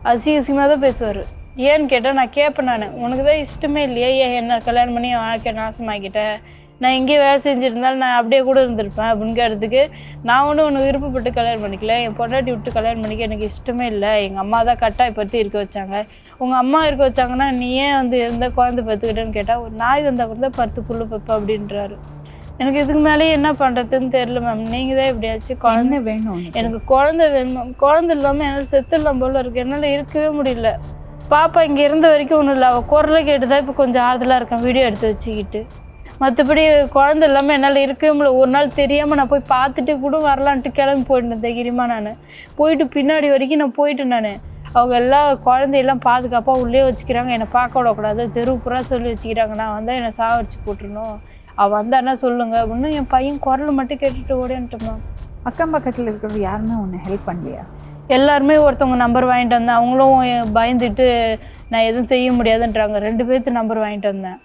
அசிங்கமாக தான் பேசுவார். ஏன்னு கேட்டால் நான் கேட்பேன், உனக்கு தான் இஷ்டமே இல்லையா, ஏன் என்ன கல்யாணம் பண்ணி என் வாழ்க்கை நாசமாக்கிட்டேன், நான் இங்கேயே வேலை செஞ்சுருந்தாலும் நான் அப்படியே கூட இருந்திருப்பேன் அப்படின்னு கேட்டதுக்கு, நான் ஒன்றும் உனக்கு விருப்பப்பட்டு கல்யாணம் பண்ணிக்கல, என் பொண்டாட்டி விட்டு கல்யாணம் பண்ணிக்க எனக்கு இஷ்டமே இல்லை, எங்கள் அம்மா தான் கட்டாயப்படுத்தி இருக்க வச்சாங்க, உங்கள் அம்மா இருக்க வச்சாங்கன்னா நீ ஏன் வந்து இருந்தால் குழந்தை பார்த்துக்கிட்டேன்னு கேட்டால், ஒரு நாய் வந்தால் கூட தான் 10 புல்லு பப்பா அப்படின்றாரு. எனக்கு இதுக்கு மேலேயே என்ன பண்ணுறதுன்னு தெரியல மேம். நீங்கள் தான் எப்படியாச்சும் குழந்தை வேணும். எனக்கு குழந்தை வேணும் மேம். குழந்தை இல்லாமல் என்னால் செத்துடலாம் போல இருக்குது. என்னால் இருக்கவே முடியல. பாப்பா இங்கே இருந்த வரைக்கும் ஒன்றும் இல்லை, அவள் குரலை கேட்டு தான் இப்போ கொஞ்சம் ஆறுதலாக இருக்கேன் வீடியோ எடுத்து வச்சுக்கிட்டு. மற்றபடி குழந்தை இல்லாமல் என்னால் இருக்கவே முடியல. ஒரு நாள் தெரியாமல் நான் போய் பார்த்துட்டு கூட வரலான்ட்டு கிளம்பி போயிட்டேன் தைரியமாக. நான் போயிட்டு பின்னாடி வரைக்கும் நான் போயிட்டேன். அவங்க எல்லாம் குழந்தையெல்லாம் பாதுகாப்பாக உள்ளே வச்சுக்கிறாங்க, என்னை பார்க்க விடக்கூடாது, தெருவுப்புறா சொல்லி வச்சுக்கிறாங்க, நான் வந்தால் என்னை சாவடிச்சு போட்டுருணும், அவள் வந்தான்னா சொல்லுங்க அப்படின்னு என் பையன் குரல் மட்டும் கேட்டுட்டு ஓடின்ட்டோம்மா. அக்கம் பக்கத்தில் இருக்கிறவங்க யாருமே ஒன்று ஹெல்ப் பண்ணலையா? எல்லாருமே ஒருத்தவங்க நம்பர் வாங்கிட்டு வந்தேன், அவங்களும் பயந்துட்டு நான் எதுவும் செய்ய முடியாதுன்றாங்க. 2 பேர்த்து நம்பர் வாங்கிட்டு வந்தேன்.